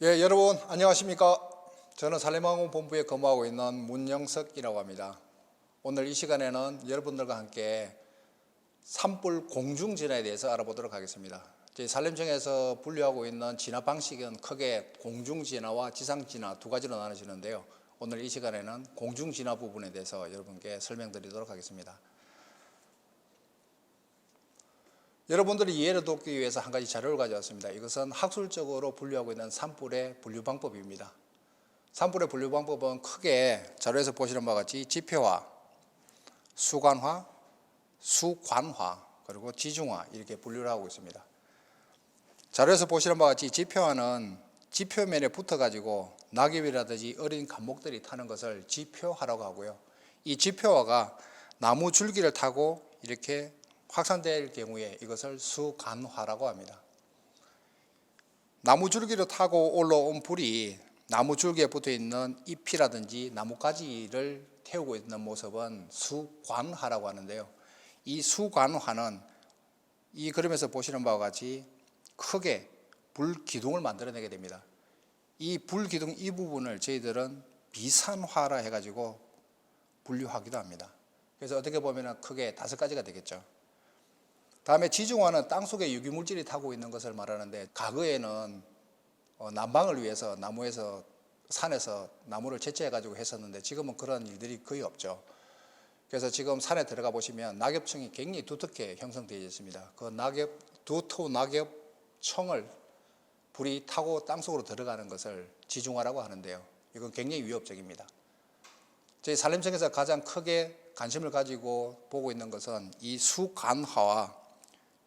예, 여러분 안녕하십니까? 저는 산림항공본부에 근무하고 있는 문영석이라고 합니다. 오늘 이 시간에는 여러분들과 함께 산불 공중진화에 대해서 알아보도록 하겠습니다. 저희 산림청에서 분류하고 있는 진화 방식은 크게 공중진화와 지상진화 두 가지로 나눠지는데요. 오늘 이 시간에는 공중진화 부분에 대해서 여러분께 설명드리도록 하겠습니다. 여러분들이 이해를 돕기 위해서 한 가지 자료를 가져왔습니다. 이것은 학술적으로 분류하고 있는 산불의 분류 방법입니다. 산불의 분류 방법은 크게 자료에서 보시는 바와 같이 지표화, 수관화, 수관화, 그리고 지중화 이렇게 분류를 하고 있습니다. 자료에서 보시는 바와 같이 지표화는 지표면에 붙어가지고 낙엽이라든지 어린 감목들이 타는 것을 지표화라고 하고요. 이 지표화가 나무 줄기를 타고 이렇게 확산될 경우에 이것을 수간화라고 합니다. 나무 줄기를 타고 올라온 불이 나무 줄기에 붙어 있는 잎이라든지 나뭇가지를 태우고 있는 모습은 수관화라고 하는데요. 이 수관화는 이 그림에서 보시는 바와 같이 크게 불기둥을 만들어내게 됩니다. 이 불기둥 이 부분을 저희들은 비산화라 해가지고 분류하기도 합니다. 그래서 어떻게 보면 크게 5가지가 되겠죠. 다음에 지중화는 땅속에 유기물질이 타고 있는 것을 말하는데, 과거에는 난방을 위해서 나무에서 산에서 나무를 채취해가지고 했었는데 지금은 그런 일들이 거의 없죠. 그래서 지금 산에 들어가 보시면 낙엽청이 굉장히 두텁게 형성되어 있습니다. 그 두터운 낙엽청을 불이 타고 땅속으로 들어가는 것을 지중화라고 하는데요. 이건 굉장히 위협적입니다. 저희 산림청에서 가장 크게 관심을 가지고 보고 있는 것은 이 수간화와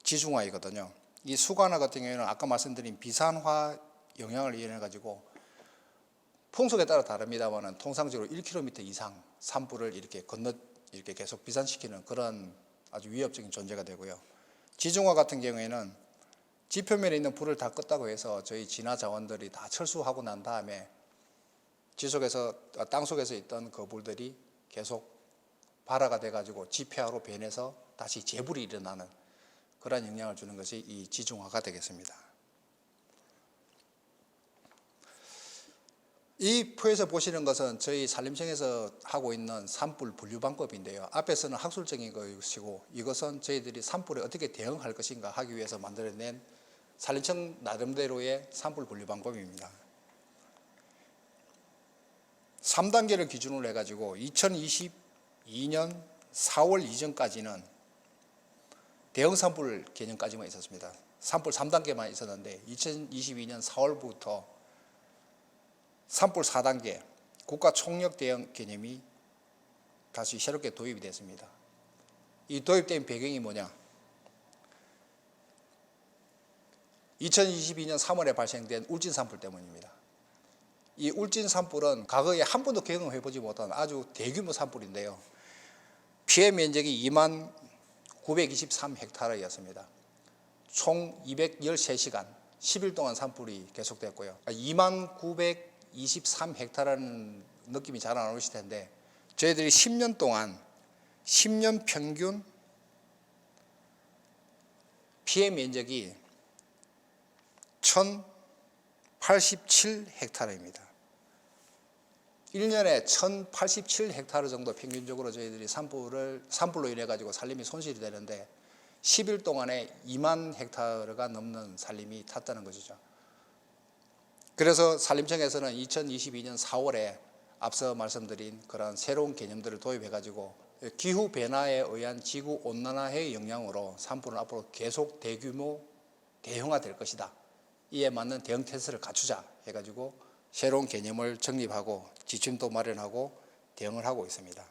지중화이거든요. 이 수간화 같은 경우에는 아까 말씀드린 비산화 영향을 이용해 가지고 풍속에 따라 다릅니다만은 통상적으로 1km 이상 산불을 이렇게 이렇게 계속 비산시키는 그런 아주 위협적인 존재가 되고요. 지중화 같은 경우에는 지표면에 있는 불을 다 껐다고 해서 저희 진화 자원들이 다 철수하고 난 다음에 땅속에서 있던 그 불들이 계속 발화가 돼 가지고 지표화로 변해서 다시 재불이 일어나는 그런 영향을 주는 것이 이 지중화가 되겠습니다. 이 표에서 보시는 것은 저희 산림청에서 하고 있는 산불 분류 방법인데요. 앞에서는 학술적인 것이고 이것은 저희들이 산불에 어떻게 대응할 것인가 하기 위해서 만들어낸 산림청 나름대로의 산불 분류 방법입니다. 3단계를 기준으로 해가지고 2022년 4월 이전까지는 대형 산불 개념까지만 있었습니다. 산불 3단계만 있었는데 2022년 4월부터 산불 4단계 국가 총력 대응 개념이 다시 새롭게 도입이 됐습니다. 이 도입된 배경이 뭐냐? 2022년 3월에 발생된 울진 산불 때문입니다. 이 울진 산불은 과거에 한 번도 경험해보지 못한 아주 대규모 산불인데요. 피해 면적이 2만 923헥타르였습니다. 총 213시간 10일 동안 산불이 계속됐고요. 2만 923헥타르라는 느낌이 잘 안 오실 텐데 저희들이 10년 동안 10년 평균 피해 면적이 1087헥타르입니다. 1년에 1087헥타르 정도 평균적으로 저희들이 산불로 인해 가지고 산림이 손실이 되는데 10일 동안에 2만 헥타르가 넘는 산림이 탔다는 것이죠. 그래서 산림청에서는 2022년 4월에 앞서 말씀드린 그런 새로운 개념들을 도입해 가지고 기후 변화에 의한 지구 온난화의 영향으로 산불은 앞으로 계속 대규모 대형화될 것이다. 이에 맞는 대응 태세를 갖추자 해 가지고 새로운 개념을 정립하고 지침도 마련하고 대응을 하고 있습니다.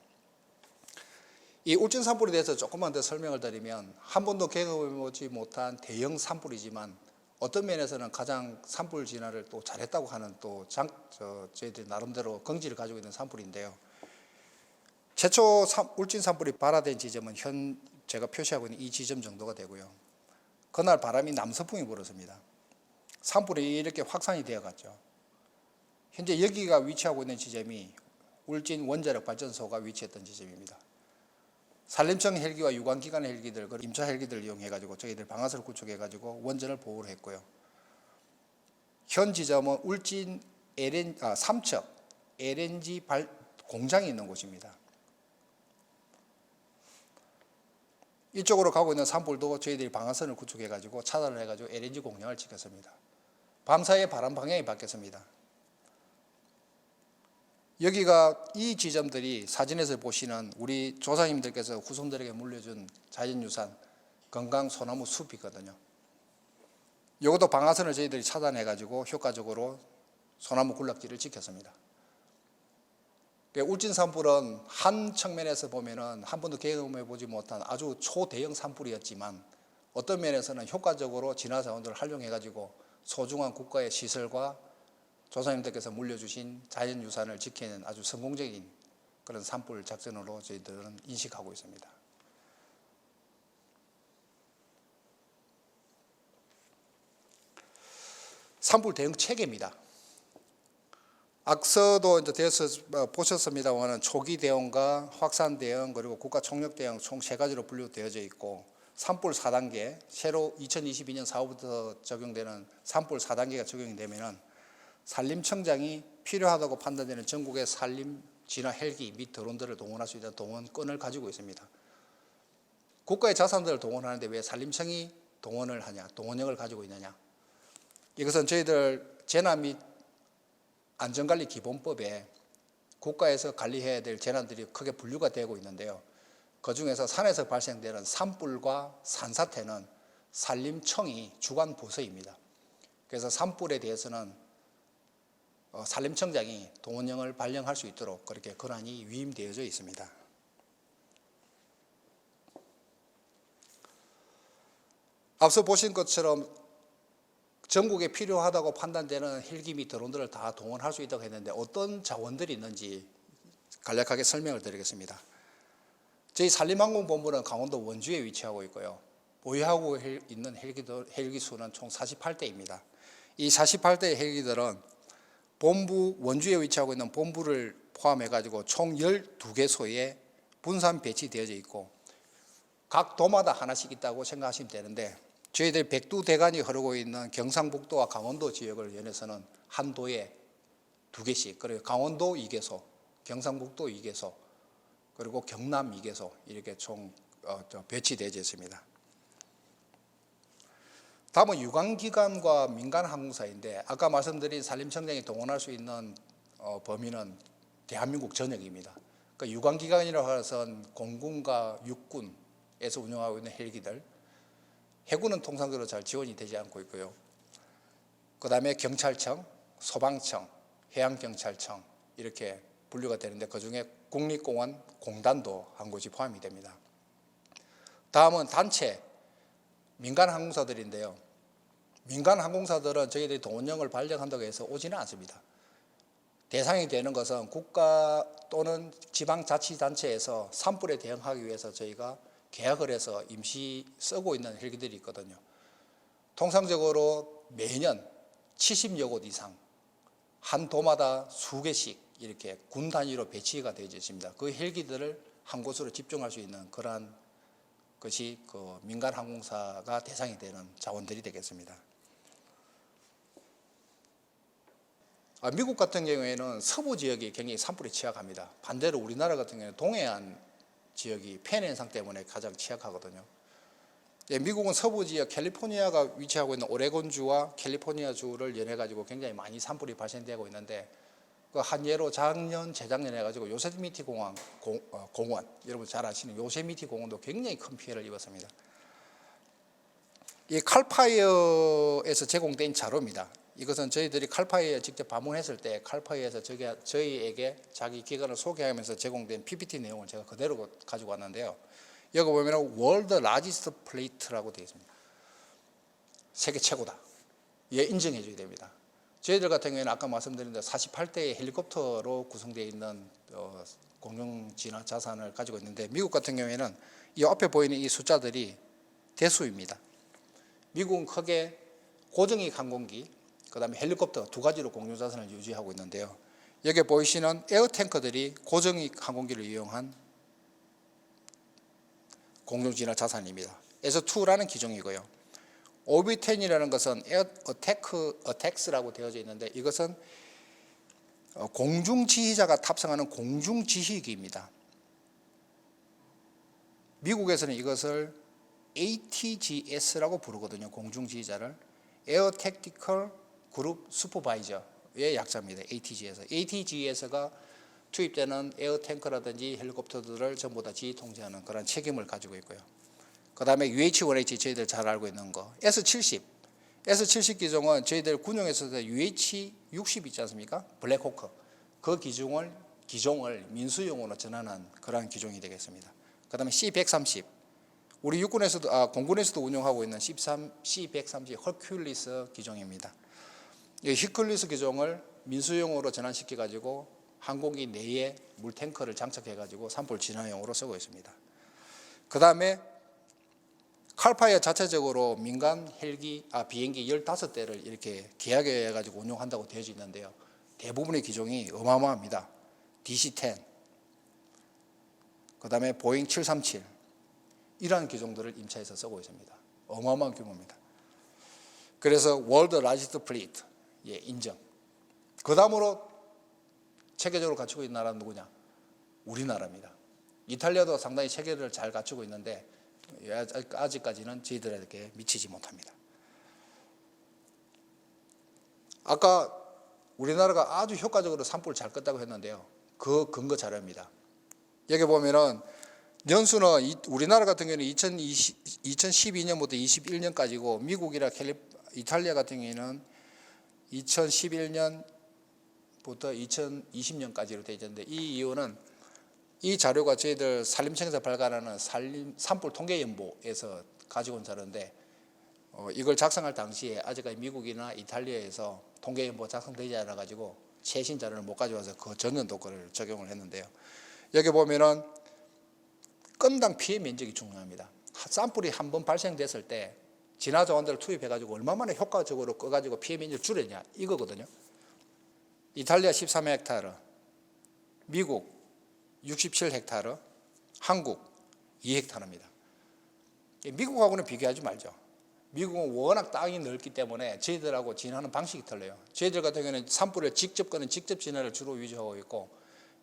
이 울진 산불에 대해서 조금만 더 설명을 드리면 한 번도 경험해보지 못한 대형 산불이지만 어떤 면에서는 가장 산불 진화를 또 잘했다고 하는 또 저희들이 나름대로 긍지를 가지고 있는 산불인데요. 최초 울진 산불이 발화된 지점은 제가 표시하고 있는 이 지점 정도가 되고요. 그날 바람이 남서풍이 불었습니다. 산불이 이렇게 확산이 되어 갔죠. 현재 여기가 위치하고 있는 지점이 울진 원자력 발전소가 위치했던 지점입니다. 산림청 헬기와 유관기관 헬기들, 임차 헬기들을 이용해 가지고 저희들 방아쇠를 구축해 가지고 원전을 보호를 했고요. 현 지점은 울진 삼척 LNG 공장이 있는 곳입니다. 이쪽으로 가고 있는 산불도 저희들이 방화선을 구축해가지고 차단을 해가지고 LNG 공장을 지켰습니다. 밤사이에 바람 방향이 바뀌었습니다. 여기가 이 지점들이 사진에서 보시는 우리 조상님들께서 후손들에게 물려준 자연유산 건강 소나무 숲이거든요. 이것도 방화선을 저희들이 차단해가지고 효과적으로 소나무 군락지를 지켰습니다. 울진 산불은 한 측면에서 보면은 한 번도 경험해보지 못한 아주 초대형 산불이었지만 어떤 면에서는 효과적으로 진화자원들을 활용해가지고 소중한 국가의 시설과 조상님들께서 물려주신 자연유산을 지키는 아주 성공적인 그런 산불 작전으로 저희들은 인식하고 있습니다. 산불 대응 체계입니다. 악서도 이제 되어서 보셨습니다만 초기 대응과 확산 대응 그리고 국가 총력 대응 총 3가지로 분류되어져 있고 산불 4단계 새로 2022년 4월부터 적용되는 산불 4단계가 적용이 되면은 산림청장이 필요하다고 판단되는 전국의 산림 진화 헬기 및 드론들을 동원할 수 있는 동원권을 가지고 있습니다. 국가의 자산들을 동원하는데 왜 산림청이 동원을 하냐, 동원력을 가지고 있느냐? 이것은 저희들 재난 및 안전관리 기본법에 국가에서 관리해야 될 재난들이 크게 분류가 되고 있는데요. 그중에서 산에서 발생되는 산불과 산사태는 산림청이 주관 부서입니다. 그래서 산불에 대해서는 산림청장이 동원령을 발령할 수 있도록 그렇게 권한이 위임되어져 있습니다. 앞서 보신 것처럼 전국에 필요하다고 판단되는 헬기 및 드론들을 다 동원할 수 있다고 했는데 어떤 자원들이 있는지 간략하게 설명을 드리겠습니다. 저희 산림항공본부는 강원도 원주에 위치하고 있고요. 보유하고 있는 헬기 수는 총 48대입니다. 이 48대의 헬기들은 본부 원주에 위치하고 있는 본부를 포함해가지고 총 12개소에 분산 배치되어져 있고 각 도마다 하나씩 있다고 생각하시면 되는데 저희들 백두대간이 흐르고 있는 경상북도와 강원도 지역을 연해서는 한 도에 2개씩 그리고 강원도 2개소, 경상북도 2개소 그리고 경남 2개소 이렇게 총 배치되어 있습니다. 다음은 유관기관과 민간항공사인데 아까 말씀드린 산림청장이 동원할 수 있는 범위는 대한민국 전역입니다. 그러니까 유관기관이라고 해서는 공군과 육군에서 운영하고 있는 헬기들 해군은 통상적으로 잘 지원이 되지 않고 있고요. 그 다음에 경찰청, 소방청, 해양경찰청 이렇게 분류가 되는데 그중에 국립공원 공단도 한 곳이 포함이 됩니다. 다음은 단체 민간항공사들인데요. 민간항공사들은 저희들이 동원령을 발령한다고 해서 오지는 않습니다. 대상이 되는 것은 국가 또는 지방자치단체에서 산불에 대응하기 위해서 저희가 계약을 해서 임시 쓰고 있는 헬기들이 있거든요. 통상적으로 매년 70여 곳 이상 한 도마다 수개씩 이렇게 군 단위로 배치가 되어 있습니다. 그 헬기들을 한 곳으로 집중할 수 있는 그러한 것이 그 민간항공사가 대상이 되는 자원들이 되겠습니다. 미국 같은 경우에는 서부 지역이 굉장히 산불에 취약합니다. 반대로 우리나라 같은 경우는 동해안 지역이 폐 현상 때문에 가장 취약하거든요. 미국은 서부 지역 캘리포니아가 위치하고 있는 오레곤주와 캘리포니아주를 연해가지고 굉장히 많이 산불이 발생되고 있는데 그 한 예로 작년, 재작년에 해가지고 요세미티 공원, 여러분 잘 아시는 요세미티 공원도 굉장히 큰 피해를 입었습니다. 이 칼파이어에서 제공된 자료입니다. 이것은 저희들이 칼파이어에 직접 방문했을 때 칼파이어에서 저희에게 자기 기관을 소개하면서 제공된 PPT 내용을 제가 그대로 가지고 왔는데요. 여기 보면 월드 라지스트 플레이트라고 되어 있습니다. 세계 최고다. 얘 인정해 줘야 됩니다. 저희들 같은 경우에는 아까 말씀드린 대로 48대의 헬리콥터로 구성되어 있는 공룡 진화 자산을 가지고 있는데 미국 같은 경우에는 이 앞에 보이는 이 숫자들이 대수입니다. 미국은 크게 고정익 항공기 그 다음에 헬리콥터 2가지로 공룡 자산을 유지하고 있는데요. 여기 보이시는 에어탱커들이 고정익 항공기를 이용한 공룡 진화 자산입니다. S2라는 기종이고요. OB10이라는 것은 에어 어택스라고 되어져 있는데 이것은 공중지휘자가 탑승하는 공중지휘기입니다. 미국에서는 이것을 ATGS라고 부르거든요. 공중지휘자를 에어 택티컬 그룹 슈퍼바이저의 약자입니다. ATGS. ATGS가 투입되는 에어 탱커라든지 헬리콥터들을 전부 다 지휘 통제하는 그런 책임을 가지고 있고요. 그 다음에 UH-1H 저희들 잘 알고 있는 거 S-70 기종은 저희들 군용에서도 UH-60 있지 않습니까? 블랙호크 그 기종을 민수용으로 전환한 그런 기종이 되겠습니다. 그 다음에 C-130 우리 육군에서도 공군에서도 운용하고 있는 C-130 허큘리스 기종입니다. 이 허큘리스 기종을 민수용으로 전환시켜 가지고 항공기 내에 물탱커를 장착해 가지고 산불 진화용으로 쓰고 있습니다. 그 다음에 칼파이어 자체적으로 민간 비행기 15대를 이렇게 계약해 가지고 운용한다고 되어 있는데요. 대부분의 기종이 어마어마합니다. DC-10, 그 다음에 보잉 737 이러한 기종들을 임차해서 쓰고 있습니다. 어마어마한 규모입니다. 그래서 월드 라지스트 플리트 인정. 그 다음으로 체계적으로 갖추고 있는 나라는 누구냐? 우리나라입니다. 이탈리아도 상당히 체계를 잘 갖추고 있는데 아직까지는 저희들에게 미치지 못합니다. 아까 우리나라가 아주 효과적으로 산불을 잘 껐다고 했는데요. 그 근거 자료입니다. 여기 보면은 연수는 우리나라 같은 경우는 2012년부터 21년까지고 미국이나 이탈리아 같은 경우에는 2011년부터 2020년까지로 되어 있는데 이 이유는 이 자료가 저희들 산림청에서 발간하는 산불 통계연보에서 가지고 온 자료인데 이걸 작성할 당시에 아직까지 미국이나 이탈리아에서 통계연보 작성되지 않아 가지고 최신 자료를 못 가져와서 그 전년도 거를 적용을 했는데요. 여기 보면은 건당 피해 면적이 중요합니다. 산불이 한번 발생됐을 때 진화자원들을 투입해 가지고 얼마만에 효과적으로 꺼 가지고 피해 면적을 줄였냐 이거거든요. 이탈리아 13헥타르, 미국 67헥타르, 한국 2헥타르입니다. 미국하고는 비교하지 말죠. 미국은 워낙 땅이 넓기 때문에 저희들하고 진화하는 방식이 틀려요. 저희들 같은 경우에는 산불을 직접 끄는 직접 진화를 주로 위주하고 있고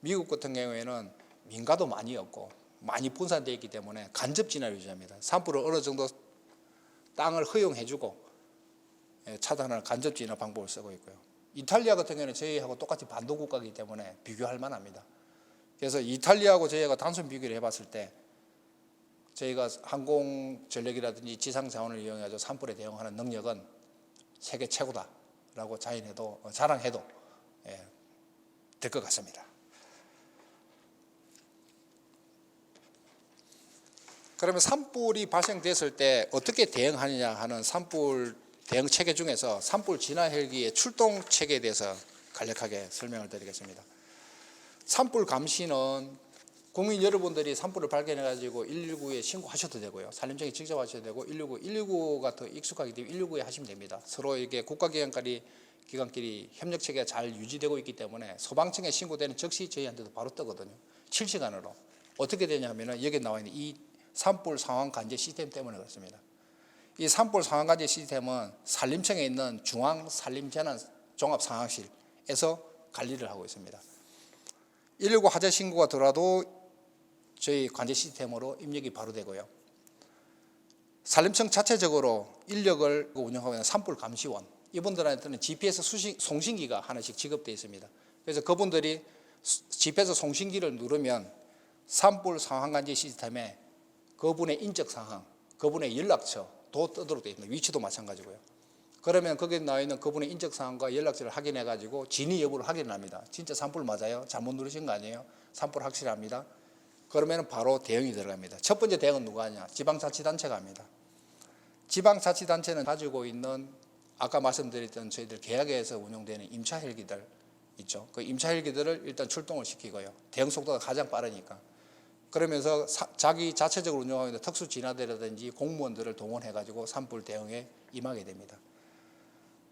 미국 같은 경우에는 민가도 많이 없고 많이 분산되어 있기 때문에 간접 진화를 유지합니다. 산불을 어느 정도 땅을 허용해주고 차단하는 간접 진화 방법을 쓰고 있고요. 이탈리아 같은 경우는 저희하고 똑같이 반도 국가이기 때문에 비교할 만합니다. 그래서 이탈리아하고 저희가 단순 비교를 해봤을 때 저희가 항공 전력이라든지 지상 자원을 이용해서 산불에 대응하는 능력은 세계 최고다라고 자랑해도 될 것 같습니다. 그러면 산불이 발생됐을 때 어떻게 대응하느냐 하는 산불 대응 체계 중에서 산불 진화 헬기의 출동 체계에 대해서 간략하게 설명을 드리겠습니다. 산불 감시는 국민 여러분들이 산불을 발견해 가지고 119에 신고하셔도 되고요. 산림청에 직접 하셔도 되고 119가 더 익숙하기 때문에 119에 하시면 됩니다. 서로 이렇게 기관끼리 협력 체계가 잘 유지되고 있기 때문에 소방청에 신고되는 즉시 저희한테도 바로 뜨거든요. 실시간으로. 어떻게 되냐면은 여기 나와 있는 이 산불 상황 관제 시스템 때문에 그렇습니다. 이 산불 상황 관제 시스템은 산림청에 있는 중앙 산림 재난 종합 상황실에서 관리를 하고 있습니다. 119 화재 신고가 들어와도 저희 관제 시스템으로 입력이 바로 되고요. 산림청 자체적으로 인력을 운영하고 있는 산불 감시원 이분들한테는 GPS 송신기가 하나씩 지급되어 있습니다. 그래서 그분들이 GPS 송신기를 누르면 산불 상황 관제 시스템에 그분의 인적 상황, 그분의 연락처도 뜨도록 되어 있습니다. 위치도 마찬가지고요. 그러면 거기에 나와 있는 그분의 인적 사항과 연락처를 확인해 가지고 진위 여부를 확인합니다. 진짜 산불 맞아요? 잘못 누르신 거 아니에요? 산불 확실합니다. 그러면 바로 대응이 들어갑니다. 첫 번째 대응은 누가 하냐? 지방자치단체가 합니다. 지방자치단체는 가지고 있는 아까 말씀드렸던 저희들 계약에서 운용되는 임차 헬기들 있죠. 그 임차 헬기들을 일단 출동을 시키고요. 대응 속도가 가장 빠르니까. 그러면서 자기 자체적으로 운영하고 있는 특수 진화대라든지 공무원들을 동원해 가지고 산불 대응에 임하게 됩니다.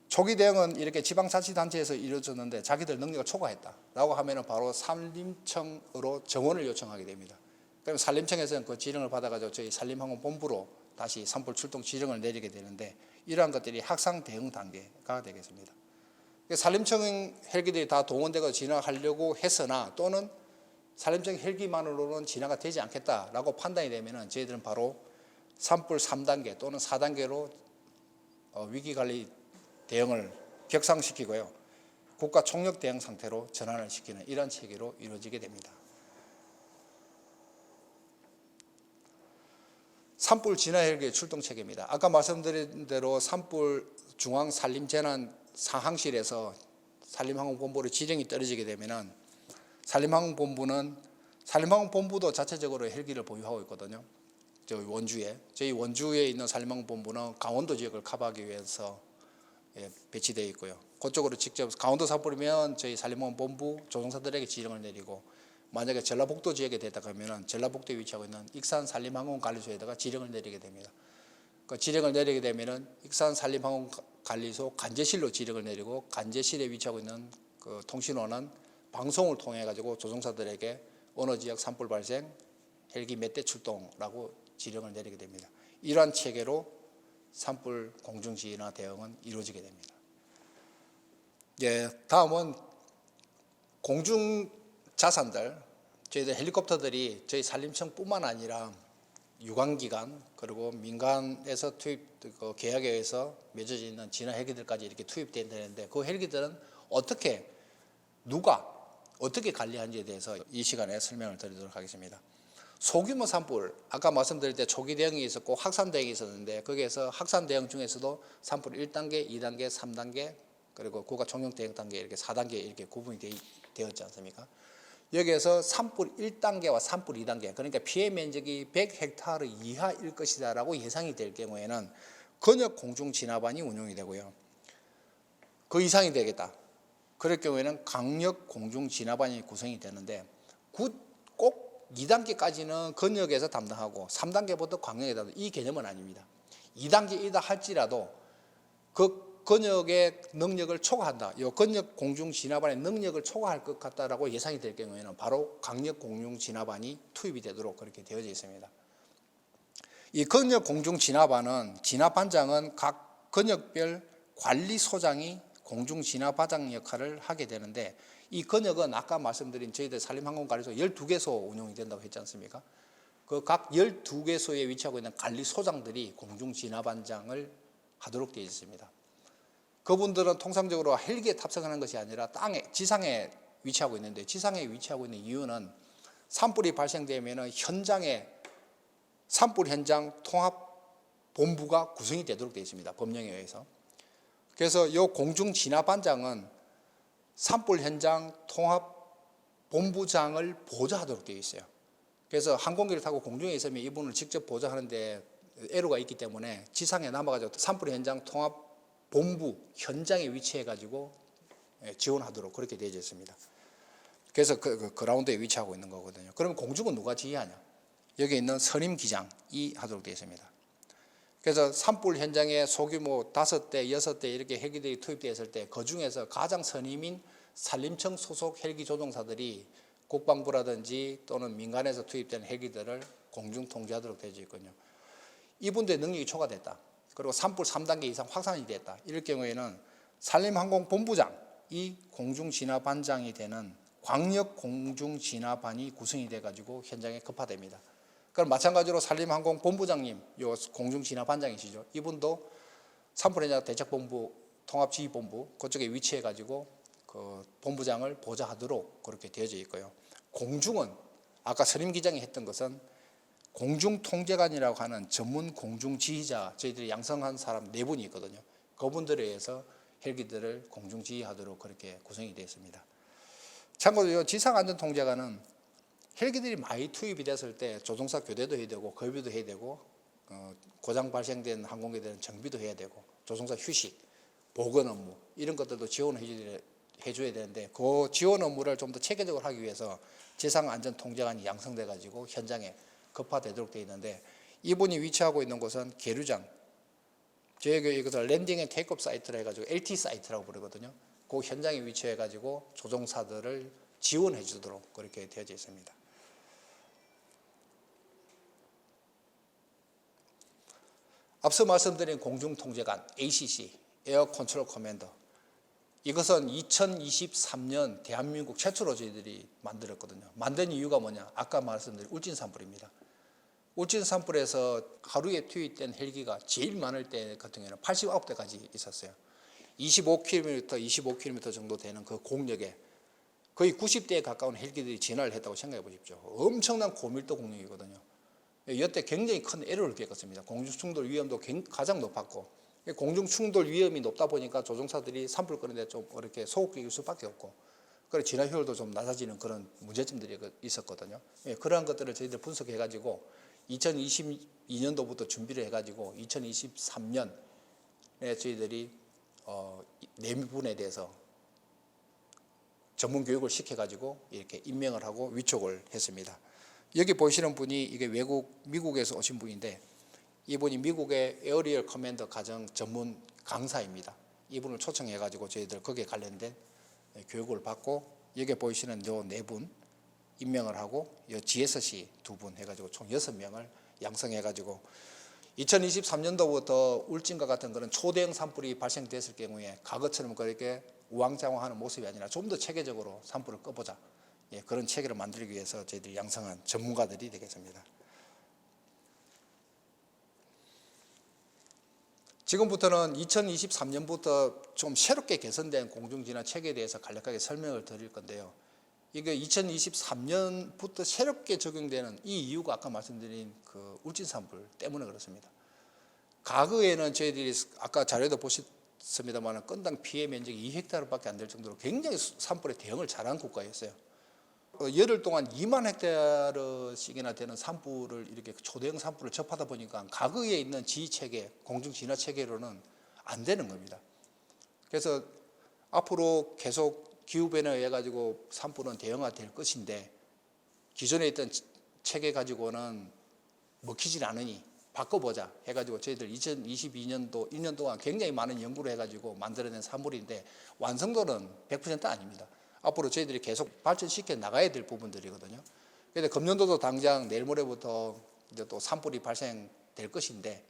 초기 대응은 이렇게 지방자치단체에서 이루어졌는데 자기들 능력을 초과했다라고 하면은 바로 산림청으로 정원을 요청하게 됩니다. 그럼 산림청에서는 그 지령을 받아가지고 저희 산림항공본부로 다시 산불 출동 지령을 내리게 되는데 이러한 것들이 학상 대응 단계가 되겠습니다. 산림청 헬기들이 다 동원되고 진화하려고 했으나 또는 산림청 헬기만으로는 진화가 되지 않겠다라고 판단이 되면 저희들은 바로 산불 3단계 또는 4단계로 위기관리 대응을 격상시키고요. 국가 총력 대응 상태로 전환을 시키는 이런 체계로 이루어지게 됩니다. 산불 진화 헬기의 출동 체계입니다. 아까 말씀드린 대로 산불 중앙 산림 재난 상황실에서 산림항공본부로 지령이 떨어지게 되면은 산림항공본부도 자체적으로 헬기를 보유하고 있거든요. 저희 원주에 있는 산림항공본부는 강원도 지역을 커버하기 위해서 배치되어 있고요. 그쪽으로 직접 강원도 산불이면 저희 산림항공본부 조종사들에게 지령을 내리고, 만약에 전라북도 지역에 되다 그러면 전라북도에 위치하고 있는 익산 산림항공관리소에다가 지령을 내리게 됩니다. 그 지령을 내리게 되면은 익산 산림항공관리소 간제실로 지령을 내리고, 간제실에 위치하고 있는 그 통신원은 방송을 통해 가지고 조종사들에게 어느 지역 산불 발생, 헬기 몇 대 출동라고 지령을 내리게 됩니다. 이러한 체계로 산불 공중 진화 대응은 이루어지게 됩니다. 다음은 공중 자산들, 저희들 헬리콥터들이 저희 산림청뿐만 아니라 유관기관 그리고 민간에서 계약에 의해서 맺어져 있는 진화 헬기들까지 이렇게 투입되는데, 그 헬기들은 누가 어떻게 관리하는지에 대해서 이 시간에 설명을 드리도록 하겠습니다. 소규모 산불, 아까 말씀드릴 때 초기 대응이 있었고 확산 대응이 있었는데, 거기에서 확산 대응 중에서도 산불 1단계, 2단계, 3단계 그리고 국가 총력 대응 단계 이렇게 4단계 이렇게 구분이 되었지 않습니까? 여기에서 산불 1단계와 산불 2단계, 그러니까 피해 면적이 100헥타르 이하일 것이다라고 예상이 될 경우에는 근역 공중 진화반이 운용이 되고요. 그 이상이 되겠다. 그럴 경우에는 강력 공중 진화반이 구성이 되는데, 꼭 2단계까지는 근역에서 담당하고 3단계부터 광역에 담당, 이 개념은 아닙니다. 2단계이다 할지라도 그 근역의 능력을 초과한다, 이 근역 공중 진화반의 능력을 초과할 것 같다라고 예상이 될 경우에는 바로 강력 공중 진화반이 투입이 되도록 그렇게 되어져 있습니다. 이 근역 공중 진화반은, 진화반장은 각 근역별 관리소장이 공중 진화반장 역할을 하게 되는데, 이 근역은 아까 말씀드린 저희들 산림항공관리소 12개소 운영이 된다고 했지 않습니까? 그 각 12개소에 위치하고 있는 관리소장들이 공중 진화반장을 하도록 되어 있습니다. 그분들은 통상적으로 헬기에 탑승하는 것이 아니라 지상에 위치하고 있는데, 지상에 위치하고 있는 이유는 산불이 발생되면 현장에 산불 현장 통합 본부가 구성이 되도록 되어 있습니다. 법령에 의해서. 그래서 이 공중 진화반장은 산불 현장 통합 본부장을 보좌하도록 되어 있어요. 그래서 항공기를 타고 공중에 있으면 이분을 직접 보좌하는데 애로가 있기 때문에 지상에 남아가지고 산불 현장 통합 본부 현장에 위치해 가지고 지원하도록 그렇게 되어 있습니다. 그래서 그 그라운드에 위치하고 있는 거거든요. 그러면 공중은 누가 지휘하냐? 여기 있는 선임기장이 하도록 되어 있습니다. 그래서 산불 현장에 소규모 5대, 6대 이렇게 헬기들이 투입되었을 때 그 중에서 가장 선임인 산림청 소속 헬기 조종사들이 국방부라든지 또는 민간에서 투입된 헬기들을 공중 통제하도록 되어 있거든요. 이분들의 능력이 초과됐다, 그리고 산불 3단계 이상 확산이 됐다, 이럴 경우에는 산림항공본부장이 공중진화반장이 되는 광역공중진화반이 구성이 돼가지고 현장에 급파됩니다. 그럼 마찬가지로 산림항공본부장님, 요 공중진화반장이시죠. 이분도 산불현장 대책본부 통합지휘본부 그쪽에 위치해가지고 그 본부장을 보좌하도록 그렇게 되어져 있고요. 공중은 아까 선임기장이 했던 것은 공중통제관이라고 하는 전문 공중지휘자, 저희들이 양성한 사람 4분이 있거든요. 그분들에 의해서 헬기들을 공중지휘하도록 그렇게 구성이 되어 있습니다. 참고로 이 지상안전통제관은 헬기들이 많이 투입이 됐을 때 조종사 교대도 해야 되고 급유도 해야 되고 고장 발생된 항공기들은 정비도 해야 되고 조종사 휴식, 보건 업무 이런 것들도 지원을 해줘야 되는데, 그 지원 업무를 좀 더 체계적으로 하기 위해서 지상안전통제관이 양성돼 가지고 현장에 급파되도록 되어 있는데, 이분이 위치하고 있는 곳은 계류장, 저희가 이것을 랜딩 앤 테이크업 사이트로 해가지고 LT 사이트라고 부르거든요. 그 현장에 위치해 가지고 조종사들을 지원해 주도록 그렇게 되어져 있습니다. 앞서 말씀드린 공중통제관 ACC, 에어 컨트롤 커맨더, 이것은 2023년 대한민국 최초로 저희들이 만들었거든요. 만든 이유가 뭐냐? 아까 말씀드린 울진 산불입니다. 울진 산불에서 하루에 투입된 헬기가 제일 많을 때 같은 경우에는 89대까지 있었어요. 25km 정도 되는 그 공역에 거의 90대에 가까운 헬기들이 진화를 했다고 생각해 보십시오. 엄청난 고밀도 공역이거든요. 여태 굉장히 큰 에러를 겪었습니다. 공중충돌 위험도 가장 높았고, 공중충돌 위험이 높다 보니까 조종사들이 산불 끄는데 좀 이렇게 소극적일 수밖에 없고, 그리고 진화 효율도 좀 낮아지는 그런 문제점들이 있었거든요. 그러한 것들을 저희들 분석해가지고 2022년도부터 준비를 해가지고 2023년에 저희들이 내부분에 대해서 전문 교육을 시켜가지고 이렇게 임명을 하고 위촉을 했습니다. 여기 보시는 분이 이게 미국에서 오신 분인데, 이분이 미국의 에어리얼 커맨더 가정 전문 강사입니다. 이분을 초청해가지고 저희들 거기에 관련된 교육을 받고, 여기 보이시는 요 네 분 임명을 하고, 요 GSC 2분 해가지고 총 6명을 양성해가지고 2023년도부터 울진과 같은 그런 초대형 산불이 발생됐을 경우에 과거처럼 그렇게 우왕좌왕하는 모습이 아니라 좀 더 체계적으로 산불을 꺼보자, 그런 체계를 만들기 위해서 저희들이 양성한 전문가들이 되겠습니다. 지금부터는 2023년부터 좀 새롭게 개선된 공중진화 체계에 대해서 간략하게 설명을 드릴 건데요. 이게 2023년부터 새롭게 적용되는 이 이유가 아까 말씀드린 그 울진 산불 때문에 그렇습니다. 과거에는 저희들이 아까 자료도 보셨습니다만 건당 피해 면적이 2헥타르밖에 안 될 정도로 굉장히 산불에 대응을 잘한 국가였어요. 열흘 동안 2만 헥타르씩이나 되는 산불을 이렇게 초대형 산불을 접하다 보니까 과거에 있는 지휘 체계, 공중 진화 체계로는 안 되는 겁니다. 그래서 앞으로 계속 기후 변화에 의해 가지고 산불은 대응화될 것인데, 기존에 있던 체계 가지고는 먹히질 않으니 바꿔보자 해가지고 저희들 2022년도 1년 동안 굉장히 많은 연구를 해가지고 만들어낸 산불인데, 완성도는 100% 아닙니다. 앞으로 저희들이 계속 발전시켜 나가야 될 부분들이거든요. 그런데 금년도도 당장 내일 모레부터 이제 또 산불이 발생될 것인데,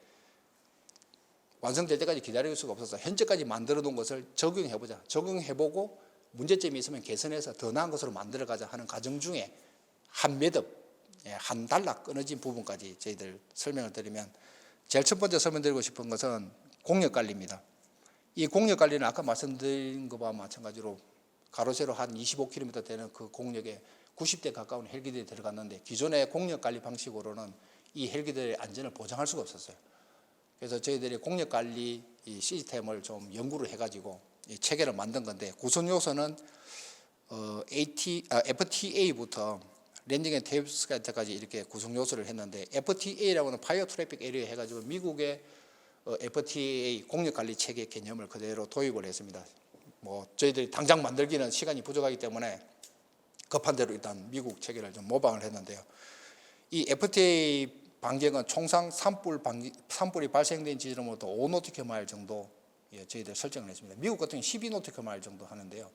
완성될 때까지 기다릴 수가 없어서 현재까지 만들어 놓은 것을 적용해보자, 적용해보고 문제점이 있으면 개선해서 더 나은 것으로 만들어가자 하는 과정 중에 한 매듭, 한 단락 끊어진 부분까지 저희들 설명을 드리면, 제일 첫 번째 설명드리고 싶은 것은 공역관리입니다. 이 공역관리는 아까 말씀드린 것과 마찬가지로 가로 세로 한 25km 되는 그 공역에 90대 가까운 헬기들이 들어갔는데, 기존의 공역관리 방식으로는 이 헬기들의 안전을 보장할 수가 없었어요. 그래서 저희들이 공역관리 시스템을 좀 연구를 해가지고 이 체계를 만든 건데, 구성 요소는 FTA부터 랜딩 앤 테이프스까지 이렇게 구성 요소를 했는데, FTA라고는 파이어 트래픽 에리어 해가지고 미국의 FTA 공역관리 체계 개념을 그대로 도입을 했습니다. 저희들이 당장 만들기는 시간이 부족하기 때문에 급한 대로 일단 미국 체계를 좀 모방을 했는데요. 이 FTA 반경은 총상 산불이 발생된 지점부터 5노티컬 마일 정도 저희들 설정을 했습니다. 미국 같은 경우는 12노티컬 마일 정도 하는데요.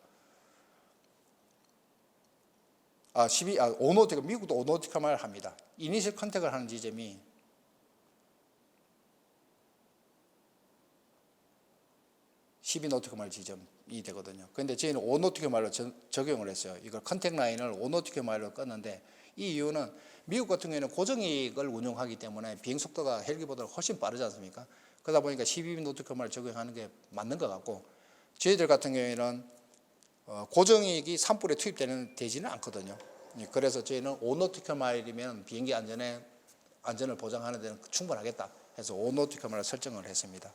5노티컬, 미국도 5노티컬 마일 합니다. 이니셜 컨택을 하는 지점이 12노티컬 마일 지점이 되거든요. 그런데 저희는 5노티컬 마일로 적용을 했어요. 이걸 컨택 라인을 5노티컬 마일로 껐는데, 이 이유는 미국 같은 경우에는 고정익을 운용하기 때문에 비행 속도가 헬기보다 훨씬 빠르지 않습니까? 그러다 보니까 12노티컬 마일 적용하는 게 맞는 것 같고, 저희들 같은 경우에는 고정익이 산불에 투입되지는 않거든요. 그래서 저희는 5노티컬 마일이면 비행기 안전을 보장하는 데는 충분하겠다 해서 5노티컬 마일을 설정을 했습니다.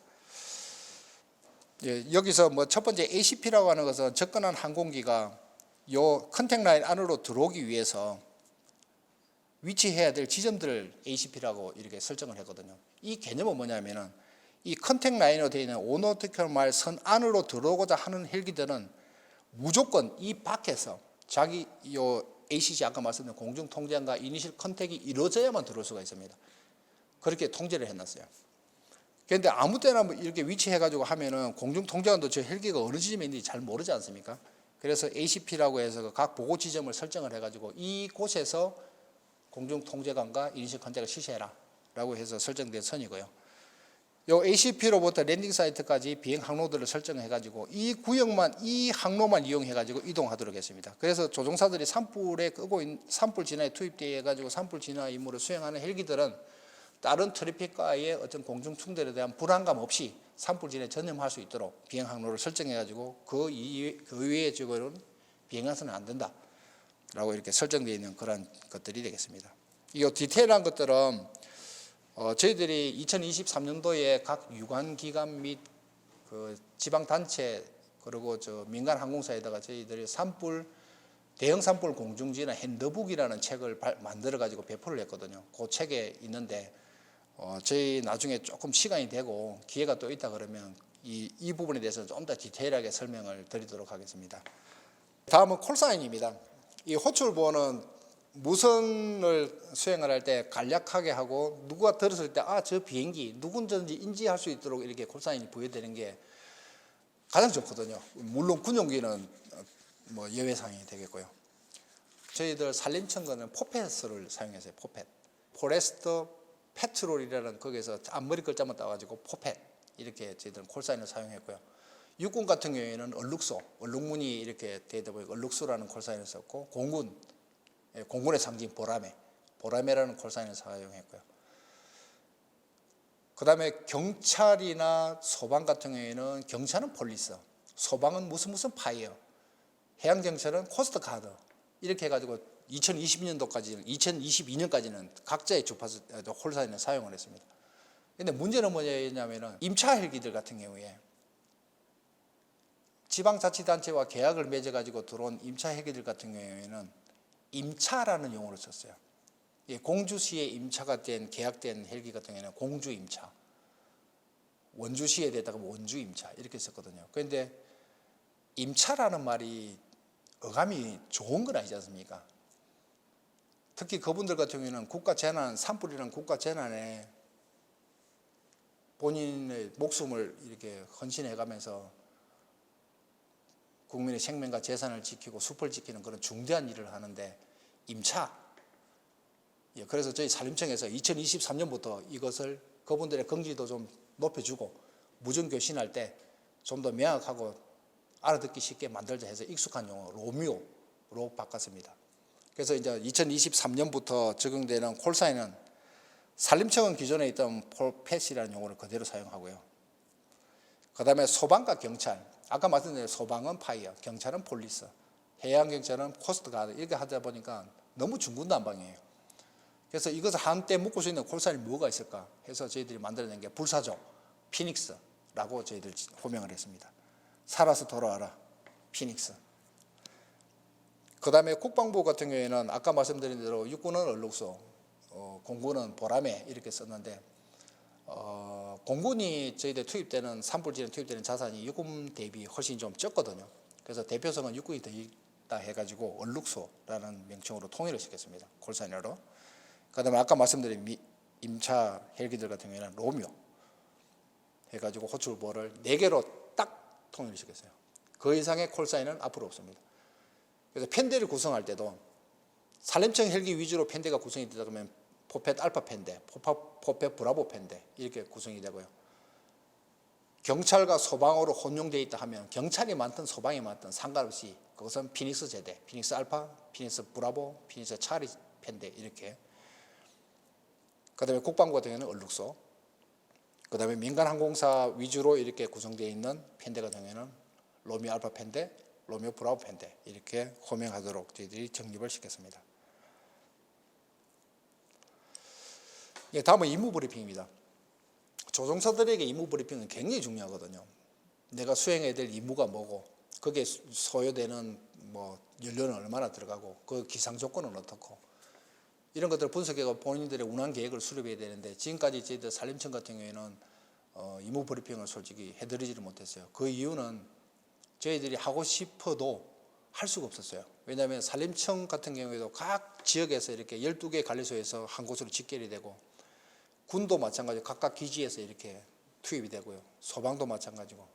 여기서 첫 번째 ACP라고 하는 것은 접근한 항공기가 요 컨택 라인 안으로 들어오기 위해서 위치해야 될 지점들을 ACP라고 이렇게 설정을 했거든요. 이 개념은 뭐냐면은, 이 컨택 라인으로 되어 있는 5노티컬 마일 선 안으로 들어오고자 하는 헬기들은 무조건 이 밖에서 자기 요 ACC 아까 말씀드린 공중 통제함과 이니셜 컨택이 이루어져야만 들어올 수가 있습니다. 그렇게 통제를 해놨어요. 그런데 아무 때나 이렇게 위치해가지고 하면은 공중 통제관도 저 헬기가 어느 지점에 있는지 잘 모르지 않습니까? 그래서 ACP라고 해서 각 보고 지점을 설정을 해가지고 이곳에서 공중 통제관과 이니셜 컨택을 실시해라 라고 해서 설정된 선이고요. 요 ACP로부터 랜딩 사이트까지 비행 항로들을 설정해 가지고 이 구역만 이 항로만 이용해 가지고 이동하도록 했습니다. 그래서 조종사들이 산불 진화에 투입돼 가지고 산불 진화 임무를 수행하는 헬기들은 다른 트래픽과의 어떤 공중 충돌에 대한 불안감 없이 산불 진화에 전념할 수 있도록 비행 항로를 설정해 가지고 그 이외의 지역으로는 비행해서는 안 된다라고 이렇게 설정되어 있는 그런 것들이 되겠습니다. 이 디테일한 것들은 저희들이 2023년도에 각 유관기관 및 그 지방단체 그리고 민간 항공사에다가 저희들이 대형 산불 공중진화 핸드북이라는 책을 만들어 가지고 배포를 했거든요. 그 책에 있는데 저희 나중에 조금 시간이 되고 기회가 또 있다 그러면 이 부분에 대해서 좀 더 디테일하게 설명을 드리도록 하겠습니다. 다음은 콜사인입니다. 이 호출보는 무선을 수행을 할 때 간략하게 하고 누가 들었을 때 저 비행기 누군지 인지할 수 있도록 이렇게 콜사인이 부여되는 게 가장 좋거든요. 물론 군용기는 뭐 예외사항이 되겠고요. 저희들 산림청과는 포펫을 사용했어요. 포레스트 페트롤이라는 거기에서 앞머리 글자만 따가지고 포펫 이렇게 저희들은 콜사인을 사용했고요. 육군 같은 경우에는 얼룩무늬 이렇게 되다 보니까 얼룩수라는 콜사인을 썼고 공군의 상징 보라매라는 콜사인을 사용했고요. 그 다음에 경찰이나 소방 같은 경우에는 경찰은 폴리스, 소방은 무슨 파이어, 해양경찰은 코스트가드 이렇게 해가지고 2022년까지는 각자의 주파수 콜사인을 사용을 했습니다. 그런데 문제는 뭐냐면은 임차 헬기들 같은 경우에 지방자치단체와 계약을 맺어가지고 들어온 임차 헬기들 같은 경우에는 임차라는 용어를 썼어요. 공주시에 임차가 된 계약된 헬기 같은 경우에는 공주 임차, 원주시에 대다가 원주 임차 이렇게 썼거든요. 그런데 임차라는 말이 어감이 좋은 건 아니지 않습니까? 특히 그분들 같은 경우에는 산불이라는 국가재난에 본인의 목숨을 이렇게 헌신해가면서 국민의 생명과 재산을 지키고 숲을 지키는 그런 중대한 일을 하는데 임차. 그래서 저희 산림청에서 2023년부터 이것을 그분들의 긍지도 좀 높여주고 무전교신할 때 좀 더 명확하고 알아듣기 쉽게 만들자 해서 익숙한 용어 로미오로 바꿨습니다. 그래서 이제 2023년부터 적용되는 콜사인은 산림청은 기존에 있던 폴펫이라는 용어를 그대로 사용하고요. 그 다음에 소방과 경찰, 아까 말씀드린 소방은 파이어, 경찰은 폴리스, 해양경찰은 코스트가드 이렇게 하다 보니까 너무 중구난방이에요. 그래서 이것을 한때 묶을 수 있는 콜사인이 뭐가 있을까 해서 저희들이 만들어낸 게 불사조, 피닉스라고 저희들 호명을 했습니다. 살아서 돌아와라, 피닉스. 그 다음에 국방부 같은 경우에는 아까 말씀드린 대로 육군은 얼룩소, 공군은 보라매 이렇게 썼는데 공군이 저희들 산불진에 투입되는 자산이 육군 대비 훨씬 좀 적거든요. 그래서 대표성은 육군이 더 있다 해가지고 얼룩소라는 명칭으로 통일을 시켰습니다. 콜사인으로. 그 다음에 아까 말씀드린 임차 헬기들 같은 경우에는 로미오 해가지고 호출보를 4개로 딱 통일을 시켰어요. 그 이상의 콜사인은 앞으로 없습니다. 그래서 펜대를 구성할 때도 산림청 헬기 위주로 펜대가 구성이 되다 보면 포펫 알파 펜대, 포펫 브라보 펜대 이렇게 구성이 되고요. 경찰과 소방으로 혼용되어 있다 하면 경찰이 많든 소방이 많든 상관없이 그것은 피닉스 제대, 피닉스 알파, 피닉스 브라보, 피닉스 차리 펜대 이렇게. 그 다음에 국방부 같은 경우는 얼룩소, 그 다음에 민간 항공사 위주로 이렇게 구성되어 있는 펜대 같은 경우에는 로미오 알파 펜대, 로미오 브라보 펜대 이렇게 호명하도록 저희들이 정립을 시켰습니다. 다음은 임무 브리핑입니다. 조종사들에게 임무 브리핑은 굉장히 중요하거든요. 내가 수행해야 될 임무가 뭐고 거기에 소요되는 연료는 얼마나 들어가고 그 기상 조건은 어떻고 이런 것들을 분석해서 본인들의 운항 계획을 수립해야 되는데 지금까지 저희들 산림청 같은 경우에는 임무 브리핑을 솔직히 해드리지를 못했어요. 그 이유는 저희들이 하고 싶어도 할 수가 없었어요. 왜냐하면 산림청 같은 경우에도 각 지역에서 이렇게 12개 관리소에서 한 곳으로 집결이 되고 군도 마찬가지로 각각 기지에서 이렇게 투입이 되고요. 소방도 마찬가지고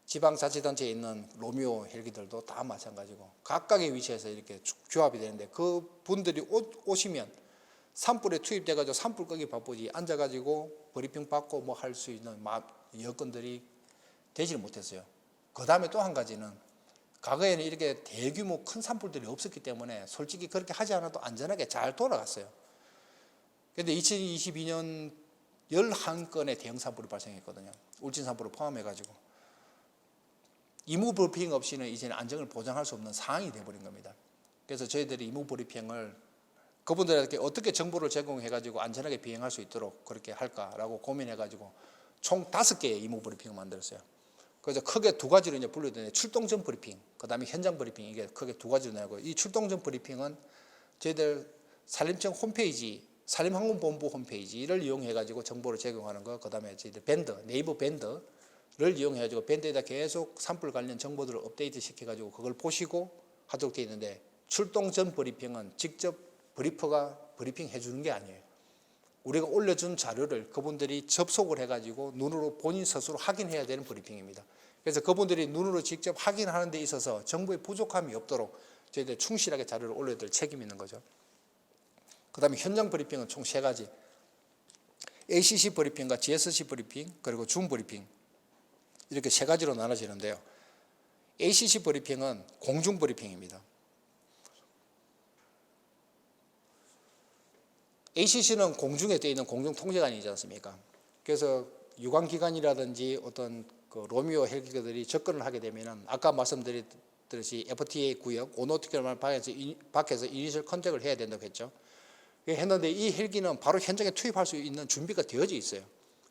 지방자치단체에 있는 로미오 헬기들도 다 마찬가지고 각각의 위치에서 이렇게 규합이 되는데 그 분들이 오시면 산불에 투입돼가지고 산불 끄기 바쁘지 앉아가지고 브리핑 받고 뭐 할 수 있는 여건들이 되지를 못했어요. 그 다음에 또 한 가지는 과거에는 이렇게 대규모 큰 산불들이 없었기 때문에 솔직히 그렇게 하지 않아도 안전하게 잘 돌아갔어요. 그런데 2022년 11건의 대형 산불이 발생했거든요. 울진 산불을 포함해가지고. 이무 브리핑 없이는 이제는 안전을 보장할 수 없는 상황이 되어버린 겁니다. 그래서 저희들이 이무 브리핑을 그분들에게 어떻게 정보를 제공해가지고 안전하게 비행할 수 있도록 그렇게 할까라고 고민해가지고 총 5개의 이무 브리핑을 만들었어요. 그래서 크게 두 가지로 이제 분류되는데 출동 전 브리핑, 그 다음에 현장 브리핑, 이게 크게 두 가지로 나고, 이 출동 전 브리핑은 저희들 산림청 홈페이지, 산림환경본부 홈페이지를 이용해가지고 정보를 제공하는 거, 그 다음에 저희들 밴드, 네이버 밴드를 이용해가지고 밴드에다 계속 산불 관련 정보들을 업데이트 시켜가지고 그걸 보시고 하도록 되어 있는데, 출동 전 브리핑은 직접 브리퍼가 브리핑 해주는 게 아니에요. 우리가 올려준 자료를 그분들이 접속을 해가지고 눈으로 본인 스스로 확인해야 되는 브리핑입니다. 그래서 그분들이 눈으로 직접 확인하는 데 있어서 정보의 부족함이 없도록 저희들 충실하게 자료를 올려드릴 책임이 있는 거죠. 그 다음에 현장 브리핑은 총 3가지. ACC 브리핑과 GSC 브리핑, 그리고 줌 브리핑, 이렇게 3가지로 나눠지는데요. ACC 브리핑은 공중 브리핑입니다. ACC는 공중에 떠 있는 공중 통제관이지 않습니까? 그래서 유관기관이라든지 어떤 그 로미오 헬기들이 접근을 하게 되면은 아까 말씀드렸듯이 FTA 구역, 오노티컬 마일 밖에서 이니셜 컨택을 해야 된다고 했죠. 했는데 이 헬기는 바로 현장에 투입할 수 있는 준비가 되어져 있어요.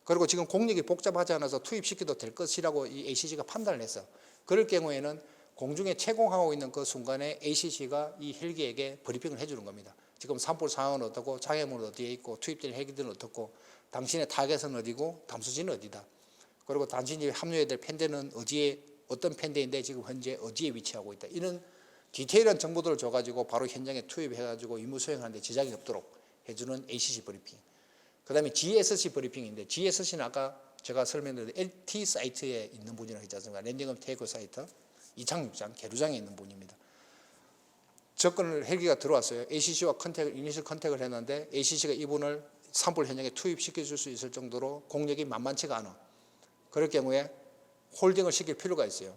그리고 지금 공력이 복잡하지 않아서 투입시켜도 될 것이라고 이 ACC가 판단을 했어. 그럴 경우에는 공중에 채공하고 있는 그 순간에 ACC가 이 헬기에게 브리핑을 해주는 겁니다. 지금 산불 상황은 어떻고, 장애물은 어디에 있고, 투입될 헬기들은 어떻고, 당신의 타겟은 어디고, 담수지는 어디다. 그리고 당신이 합류해야 될 팬대는 어디에, 어떤 팬대인데 지금 현재 어디에 위치하고 있다. 이런 디테일한 정보들을 줘가지고 바로 현장에 투입해가지고 임무 수행하는데 지장이 없도록 해주는 ACC 브리핑. 그 다음에 GSC 브리핑인데, GSC는 아까 제가 설명드린 LT 사이트에 있는 분이라고 했지 않습니까? 랜딩 업 테이크 사이트, 이착륙장, 계류장에 있는 분입니다. 접근을 헬기가 들어왔어요. ACC와 이니셜 컨택을 했는데 ACC가 이분을 산불 현장에 투입시켜 줄 수 있을 정도로 공력이 만만치가 않아. 그럴 경우에 홀딩을 시킬 필요가 있어요.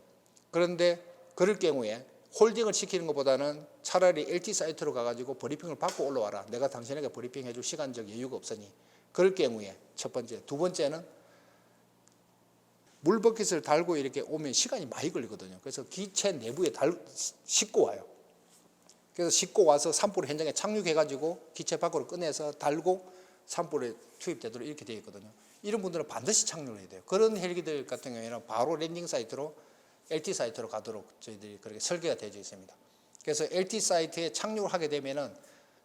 그런데 그럴 경우에 홀딩을 시키는 것보다는 차라리 LT 사이트로 가가지고 브리핑을 받고 올라와라. 내가 당신에게 브리핑 해줄 시간적 여유가 없으니. 그럴 경우에 첫 번째. 두 번째는 물버킷을 달고 이렇게 오면 시간이 많이 걸리거든요. 그래서 기체 내부에 싣고 와요. 그래서 싣고 와서 산불 현장에 착륙해가지고 기체 밖으로 꺼내서 달고 산불에 투입되도록 이렇게 되어 있거든요. 이런 분들은 반드시 착륙을 해야 돼요. 그런 헬기들 같은 경우에는 바로 랜딩 사이트로 LT 사이트로 가도록 저희들이 그렇게 설계가 되어 있습니다. 그래서 LT 사이트에 착륙을 하게 되면은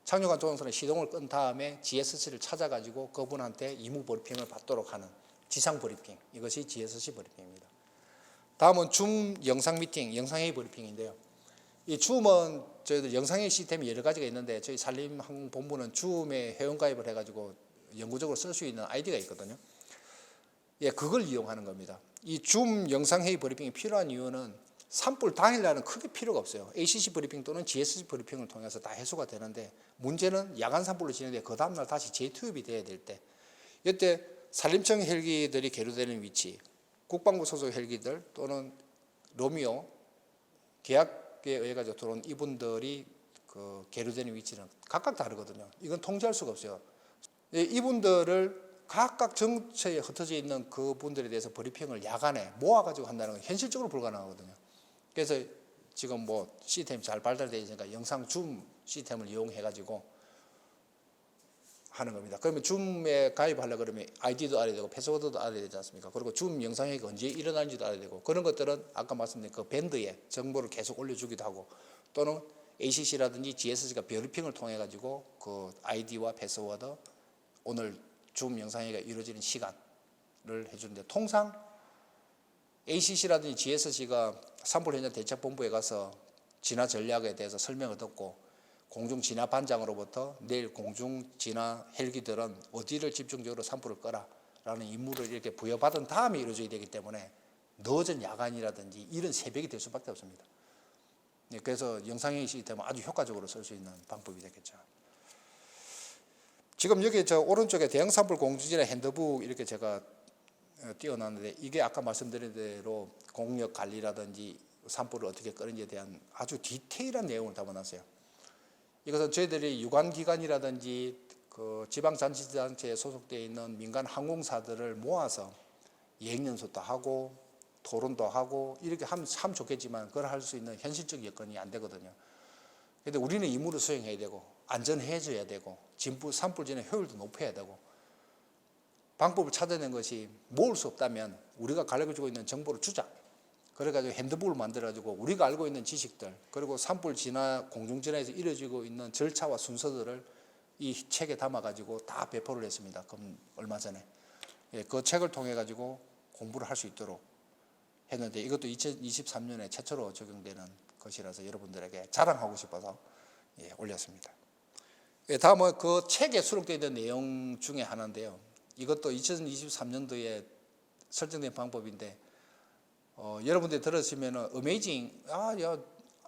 착륙한 조종선의 시동을 끈 다음에 GSC를 찾아가지고 그분한테 임무 브리핑을 받도록 하는 지상 브리핑, 이것이 GSC 브리핑입니다. 다음은 줌 영상 미팅, 영상회의 브리핑인데요. 이 줌은 저희들 영상회의 시스템이 여러 가지가 있는데 저희 산림본부는 줌에 회원가입을 해가지고 영구적으로 쓸 수 있는 아이디가 있거든요. 예, 그걸 이용하는 겁니다. 이 줌 영상회의 브리핑이 필요한 이유는 산불 당일날은 크게 필요가 없어요. ACC 브리핑 또는 GSC 브리핑을 통해서 다 해소가 되는데, 문제는 야간 산불로 진행돼 그 다음날 다시 재투입이 돼야 될 때, 이때 산림청 헬기들이 계류되는 위치, 국방부 소속 헬기들 또는 로미오 계약에 의해 가지고 들어온 이분들이 그 계류되는 위치는 각각 다르거든요. 이건 통제할 수가 없어요. 이분들을 각각 정처에 흩어져 있는 그분들에 대해서 브리핑을 야간에 모아가지고 한다는 건 현실적으로 불가능하거든요. 그래서 지금 뭐 시스템이 잘 발달되어 있으니까 영상 줌 시스템을 이용해가지고 하는 겁니다. 그러면 줌에 가입하려고 그러면 아이디도 알아야 되고 패스워드도 알아야 되지 않습니까? 그리고 줌 영상회의가 언제 일어나는지도 알아야 되고, 그런 것들은 아까 말씀드린 그 밴드에 정보를 계속 올려주기도 하고, 또는 ACC라든지 GSC가 브리핑을 통해 가지고 그 아이디와 패스워드, 오늘 줌 영상회의가 이루어지는 시간을 해주는데, 통상 ACC라든지 GSC가 산불 현장 대책본부에 가서 진화 전략에 대해서 설명을 듣고 공중 진화 반장으로부터 내일 공중 진화 헬기들은 어디를 집중적으로 산불을 끄라라는 임무를 이렇게 부여받은 다음에 이루어져야 되기 때문에 늦은 야간이라든지 이런 새벽이 될 수밖에 없습니다. 그래서 영상회의 시스템은 아주 효과적으로 쓸 수 있는 방법이 되겠죠. 지금 여기 저 오른쪽에 대형 산불 공중지나 핸드북 이렇게 제가 띄워놨는데, 이게 아까 말씀드린 대로 공력 관리라든지 산불을 어떻게 끄는지에 대한 아주 디테일한 내용을 담아놨어요. 이것은 저희들이 유관기관이라든지 그 지방자치단체에 소속되어 있는 민간 항공사들을 모아서 여행연수도 하고 토론도 하고 이렇게 하면 참 좋겠지만, 그걸 할 수 있는 현실적 여건이 안 되거든요. 그런데 우리는 임무를 수행해야 되고 안전해져야 되고 산불 진화 효율도 높여야 되고, 방법을 찾아낸 것이 모을 수 없다면 우리가 가지고 있는 정보를 주자. 그래가지고 핸드북을 만들어가지고 우리가 알고 있는 지식들, 그리고 산불 진화, 공중 진화에서 이루어지고 있는 절차와 순서들을 이 책에 담아가지고 다 배포를 했습니다. 그럼 얼마 전에 그 책을 통해 가지고 공부를 할 수 있도록 했는데, 이것도 2023년에 최초로 적용되는 것이라서 여러분들에게 자랑하고 싶어서 올렸습니다. 다음은 그 책에 수록되어 있는 내용 중에 하나인데요. 이것도 2023년도에 설정된 방법인데, 여러분들이 들으시면 어메이징,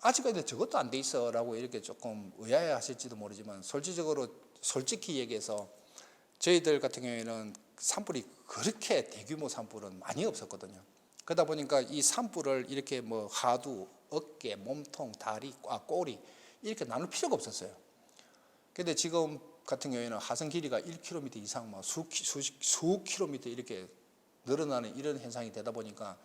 아직까지 저것도 안 돼 있어 라고 이렇게 조금 의아해 하실지도 모르지만, 솔직히 얘기해서 저희들 같은 경우에는 산불이 그렇게 대규모 산불은 많이 없었거든요. 그러다 보니까 이 산불을 이렇게 뭐 하두, 어깨, 몸통, 다리, 꼬리 이렇게 나눌 필요가 없었어요. 근데 지금 같은 경우에는 하선 길이가 1km 이상 수 km 이렇게 늘어나는 이런 현상이 되다 보니까,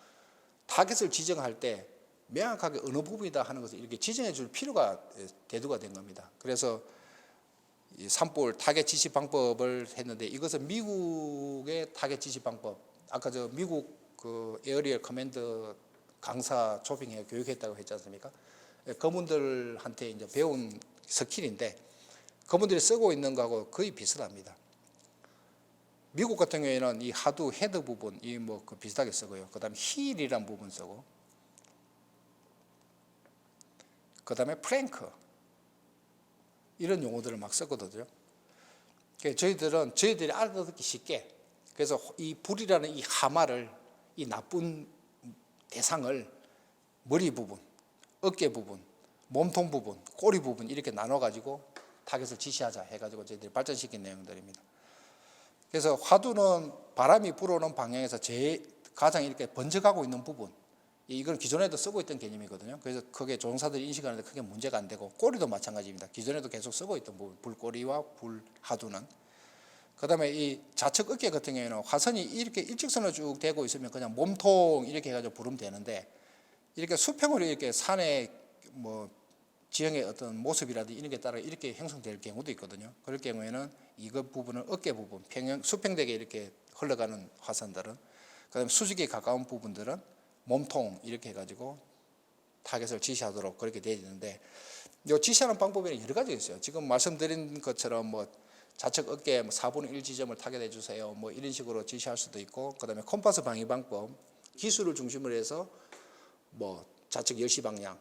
타겟을 지정할 때 명확하게 어느 부분이다 하는 것을 이렇게 지정해 줄 필요가 대두가 된 겁니다. 그래서 이 산불 타겟 지시 방법을 했는데, 이것은 미국의 타겟 지시 방법, 아까 저 미국 그 에어리얼 커맨드 강사 초빙해 교육했다고 했지 않습니까? 그분들한테 이제 배운 스킬인데, 그분들이 쓰고 있는 거하고 거의 비슷합니다. 미국 같은 경우에는 이 하두 헤드 부분 이 뭐 그 비슷하게 쓰고요. 그다음에 힐이란 부분 쓰고, 그다음에 프랭크 이런 용어들을 막 썼거든요. 저희들이 알아듣기 쉽게, 그래서 이 불이라는 이 하마를, 이 나쁜 대상을 머리 부분, 어깨 부분, 몸통 부분, 꼬리 부분 이렇게 나눠 가지고 타겟을 지시하자 해가지고 저희들이 발전시킨 내용들입니다. 그래서 화두는 바람이 불어오는 방향에서 가장 이렇게 번져가고 있는 부분, 이건 기존에도 쓰고 있던 개념이거든요. 그래서 그게 조종사들이 인식하는데 크게 문제가 안 되고, 꼬리도 마찬가지입니다. 기존에도 계속 쓰고 있던 부분, 불꼬리와 불하두는. 그 다음에 이 좌측 어깨 같은 경우에는 화선이 이렇게 일직선으로 쭉 되고 있으면 그냥 몸통 이렇게 해가지고 부르면 되는데, 이렇게 수평으로 이렇게 산의 뭐 지형의 어떤 모습이라든지 이런 게 따라 이렇게 형성될 경우도 있거든요. 그럴 경우에는 이것 부분은 어깨 부분, 수평되게 이렇게 흘러가는 화선들은, 그다음에 수직에 가까운 부분들은 몸통 이렇게 해가지고 타겟을 지시하도록 그렇게 되어 있는데, 이 지시하는 방법에는 여러 가지가 있어요. 지금 말씀드린 것처럼 뭐 좌측 어깨 4분의 1 지점을 타겟해 주세요, 뭐 이런 식으로 지시할 수도 있고, 그다음에 콤파스 방위 방법, 기술을 중심으로 해서 뭐 좌측 10시 방향,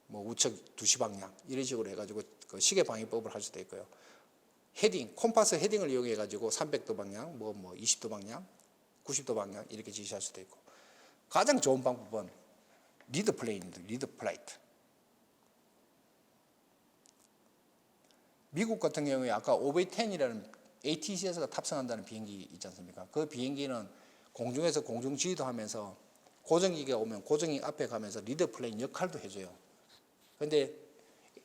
뭐 우측 2시 방향 이런 식으로 해가지고 그 시계 방위법을 할 수도 있고요. 헤딩, 콤파스 헤딩을 이용해 가지고 300도 방향, 뭐 20도 방향, 90도 방향 이렇게 지시할 수도 있고, 가장 좋은 방법은 리드 플레인입니다. 리드 플라이트. 미국 같은 경우에 아까 OV-10이라는 ATCS가 탑승한다는 비행기 있지 않습니까? 그 비행기는 공중에서 공중 지휘도 하면서 고정기가 오면 고정기 앞에 가면서 리드 플레인 역할도 해줘요. 그런데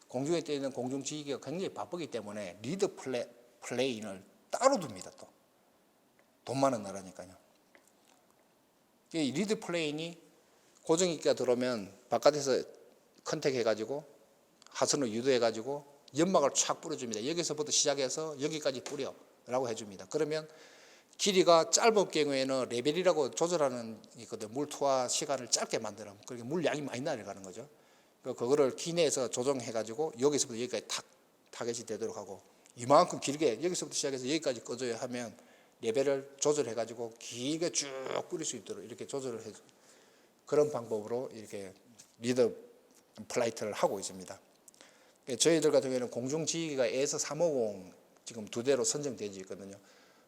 공중에 떠 있는 공중 지휘기가 굉장히 바쁘기 때문에 리드 플레인을 따로 둡니다. 또 돈 많은 나라니까요. 이 리드 플레인이 고정기가 들어오면 바깥에서 컨택해가지고 하선을 유도해가지고 연막을 촥 뿌려줍니다. 여기서부터 시작해서 여기까지 뿌려라고 해줍니다. 그러면 길이가 짧은 경우에는 레벨이라고 조절하는 있거든요. 물 투하 시간을 짧게 만들면, 그러니까 물 양이 많이 날아가는 거죠. 그거를 기내에서 조정해가지고 여기서부터 여기까지 타겟이 되도록 하고, 이만큼 길게 여기서부터 시작해서 여기까지 꺼줘야 하면 레벨을 조절해가지고 길게 쭉 뿌릴 수 있도록 이렇게 조절을 해줘. 그런 방법으로 이렇게 리더 플라이트를 하고 있습니다. 저희들 같은 경우에는 공중지휘기가 AS 350 지금 2대로 선정되어 있거든요.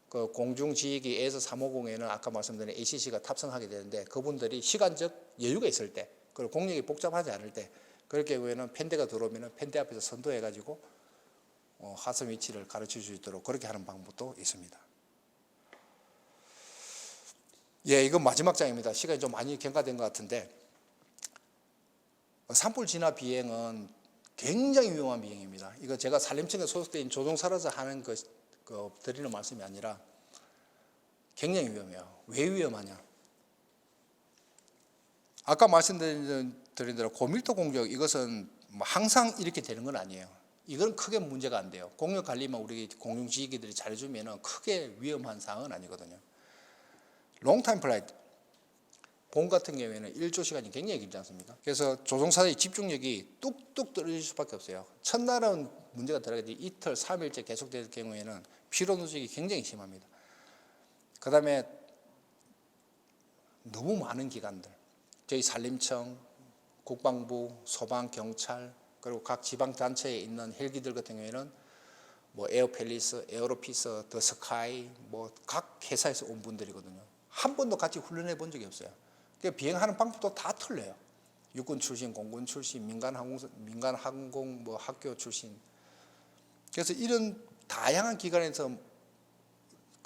그 공중지휘기 AS 350에는 아까 말씀드린 ACC가 탑승하게 되는데, 그분들이 시간적 여유가 있을 때, 그리고 공력이 복잡하지 않을 때, 그럴 경우에는 팬대가 들어오면 팬대 앞에서 선도해가지고 하선 위치를 가르쳐 줄 수 있도록 그렇게 하는 방법도 있습니다. 예, 이건 마지막 장입니다. 시간이 좀 많이 경과된 것 같은데, 산불 진화 비행은 굉장히 위험한 비행입니다. 이거 제가 산림청에 소속된 조종사라서 하는 드리는 말씀이 아니라 굉장히 위험해요. 왜 위험하냐? 아까 말씀드린 대로 고밀도 공격, 이것은 항상 이렇게 되는 건 아니에요. 이건 크게 문제가 안 돼요. 공격 관리만 우리 공중지휘기들이 잘해주면 크게 위험한 상황은 아니거든요. 롱타임 플라이트, 봄 같은 경우에는 1조 시간이 굉장히 길지 않습니까? 그래서 조종사의 집중력이 뚝뚝 떨어질 수밖에 없어요. 첫날은 문제가 덜하게 이틀, 3일째 계속될 경우에는 피로 누적이 굉장히 심합니다. 그 다음에 너무 많은 기관들, 저희 산림청, 국방부, 소방, 경찰, 그리고 각 지방단체에 있는 헬기들 같은 경우에는 에어펠리스, 에어로피스, 더 스카이, 각 회사에서 온 분들이거든요. 한 번도 같이 훈련해 본 적이 없어요. 그러니까 비행하는 방법도 다 틀려요. 육군 출신, 공군 출신, 민간 항공 학교 출신. 그래서 이런 다양한 기관에서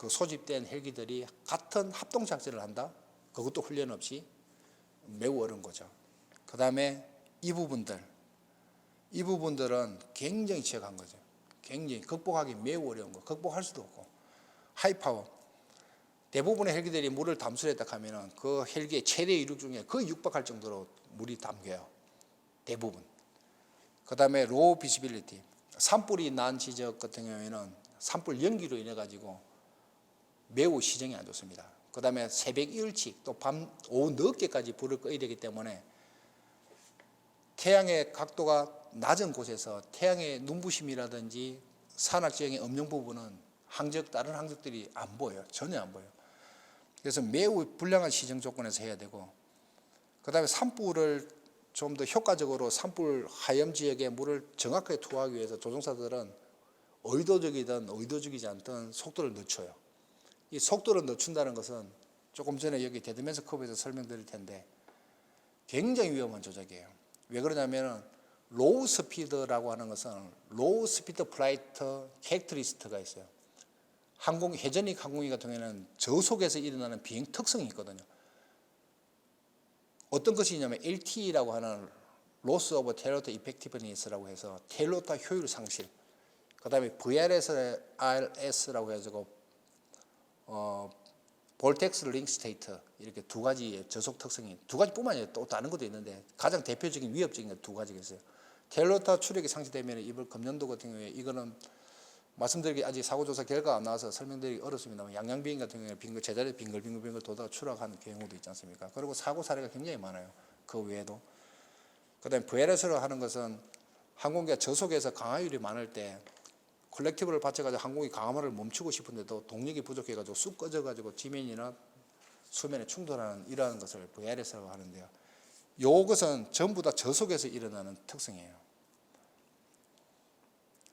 소집된 헬기들이 같은 합동 작전을 한다? 그것도 훈련 없이 매우 어려운 거죠. 그 다음에 이 부분들은 굉장히 취약한 거죠. 굉장히 극복하기 매우 어려운 거. 극복할 수도 없고. 하이파워. 대부분의 헬기들이 물을 담수했다 하면 그 헬기의 최대 이륙 중에 거의 육박할 정도로 물이 담겨요. 대부분. 그 다음에 로우 비지빌리티. 산불이 난 지역 같은 경우에는 산불 연기로 인해 가지고 매우 시정이 안 좋습니다. 그 다음에 새벽 일찍 또 밤 오후 늦게까지 불을 꺼야 되기 때문에 태양의 각도가 낮은 곳에서 태양의 눈부심이라든지 산악지형의 음영 부분은 다른 항적들이 안 보여요. 전혀 안 보여요. 그래서 매우 불량한 시정 조건에서 해야 되고, 그 다음에 산불을 좀 더 효과적으로 산불 하염 지역에 물을 정확하게 투하하기 위해서 조종사들은 의도적이든 의도적이지 않든 속도를 늦춰요. 이 속도를 늦춘다는 것은 조금 전에 여기 데드맨스 커브에서 설명드릴 텐데 굉장히 위험한 조작이에요. 왜 그러냐면 로우 스피드라고 하는 것은 로우 스피드 플라이트 캐릭터리스트가 있어요. 회전익 항공기 같은 경우에는 저속에서 일어나는 비행 특성이 있거든요. 어떤 것이 있냐면 LTE라고 하는 Loss of Tailored Effectiveness라고 해서 테일러타 효율 상실, 그 다음에 VRS라고 해가지고 볼텍스 링 스테이트, 이렇게 두 가지의 저속 특성이, 두 가지뿐만 아니라 또 다른 것도 있는데 가장 대표적인 위협적인 게 두 가지가 있어요. 테일러타 추력이 상실되면 이번 금년도 같은 경우에 이거는 말씀드리기 아직 사고조사 결과가 안 나와서 설명드리기 어렵습니다만 양양비행 같은 경우에 제자리에 빙글빙글 돌다가 추락하는 경우도 있지 않습니까? 그리고 사고 사례가 굉장히 많아요. 그 외에도. 그 다음에 VLS로 하는 것은 항공기가 저속에서 강하율이 많을 때 콜렉티브를 받쳐가지고 항공기 강화를 멈추고 싶은데도 동력이 부족해가지고 쑥 꺼져가지고 지면이나 수면에 충돌하는 이러한 것을 VLS라고 하는데요. 이것은 전부 다 저속에서 일어나는 특성이에요.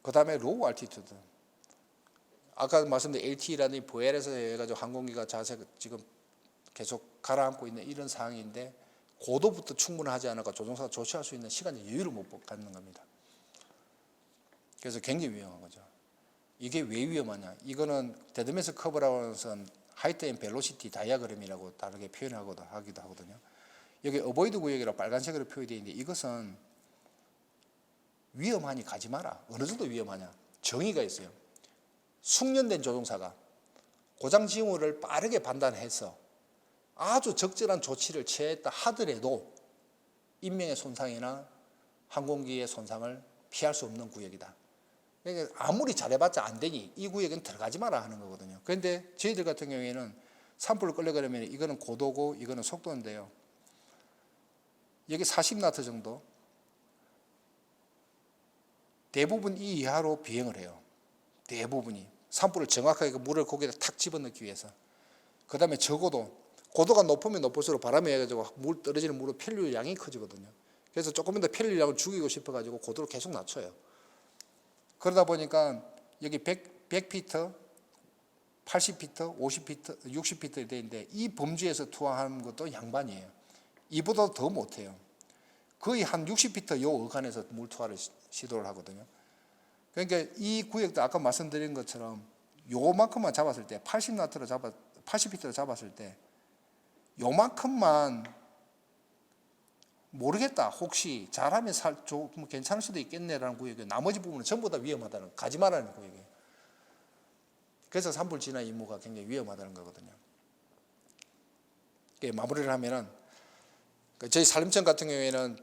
그 다음에 로우 알티튜드. 아까 말씀드린 LTE라는 VL에서 해가지고 항공기가 지금 계속 가라앉고 있는 이런 상황인데 고도부터 충분하지 않아서 조종사가 조치할 수 있는 시간의 여유를 못 갖는 겁니다. 그래서 굉장히 위험한 거죠. 이게 왜 위험하냐? 이거는 데드맨스 커브라고 하는 것은 하이트 앤 벨로시티 다이아그램이라고 다르게 표현하기도 하거든요. 여기 어보이드 구역이라고 빨간색으로 표현되어 있는데 이것은 위험하니 가지 마라. 어느 정도 위험하냐? 정의가 있어요. 숙련된 조종사가 고장 징후를 빠르게 판단해서 아주 적절한 조치를 취했다 하더라도 인명의 손상이나 항공기의 손상을 피할 수 없는 구역이다. 그러니까 아무리 잘해봤자 안 되니 이 구역은 들어가지 마라 하는 거거든요. 그런데 저희들 같은 경우에는 산불을 끌려가려면 이거는 고도고 이거는 속도인데요. 여기 40나트 정도. 대부분 이 이하로 비행을 해요. 대부분이. 산불을 정확하게 물을 고기에 탁 집어넣기 위해서. 그 다음에 적어도 고도가 높으면 높을수록 바람이 해가지고 떨어지는 물의 편류 양이 커지거든요. 그래서 조금 더 편류량을 죽이고 싶어가지고 고도를 계속 낮춰요. 그러다 보니까 여기 100피트, 80피트, 50피트, 60피트 되는데 이 범주에서 투하하는 것도 양반이에요. 이보다 더 못해요. 거의 한 60피트 요 어간에서 물 투하를 시도를 하거든요. 그러니까 이 구역도 아까 말씀드린 것처럼 요만큼만 잡았을 때 80피트로 잡았을 때 요만큼만 모르겠다, 혹시 잘하면 좀 괜찮을 수도 있겠네라는 구역이에요. 나머지 부분은 전부 다 위험하다는, 가지 말라는 구역이에요. 그래서 산불 진화 임무가 굉장히 위험하다는 거거든요. 마무리를 하면은 저희 산림청 같은 경우에는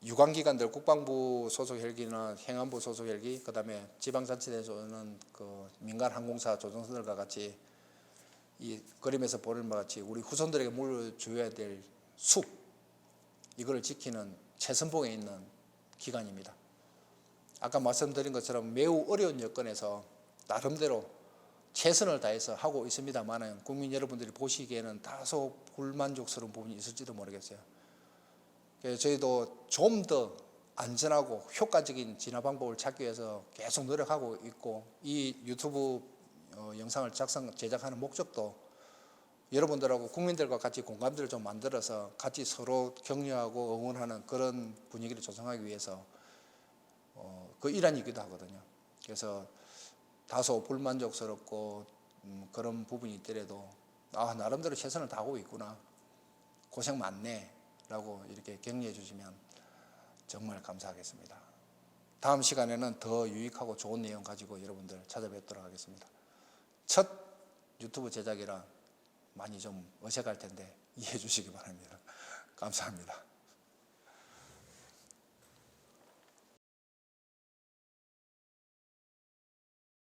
유관기관들, 국방부 소속 헬기나 행안부 소속 헬기, 그다음에 지방자치단체에서는 그 민간 항공사 조종사들과 같이 이 그림에서 보는 바와 같이 우리 후손들에게 물려줘야 될 숲, 이걸 지키는 최선봉에 있는 기관입니다. 아까 말씀드린 것처럼 매우 어려운 여건에서 나름대로 최선을 다해서 하고 있습니다만 국민 여러분들이 보시기에는 다소 불만족스러운 부분이 있을지도 모르겠어요. 그래서 저희도 좀 더 안전하고 효과적인 진화 방법을 찾기 위해서 계속 노력하고 있고, 이 유튜브 영상을 제작하는 목적도 여러분들하고 국민들과 같이 공감대를 좀 만들어서 같이 서로 격려하고 응원하는 그런 분위기를 조성하기 위해서 그 일환이기도 하거든요. 그래서 다소 불만족스럽고 그런 부분이 있더라도 나름대로 최선을 다하고 있구나, 고생 많네 라고 이렇게 격려해 주시면 정말 감사하겠습니다. 다음 시간에는 더 유익하고 좋은 내용 가지고 여러분들 찾아뵙도록 하겠습니다. 첫 유튜브 제작이라 많이 좀 어색할 텐데 이해해 주시기 바랍니다. 감사합니다.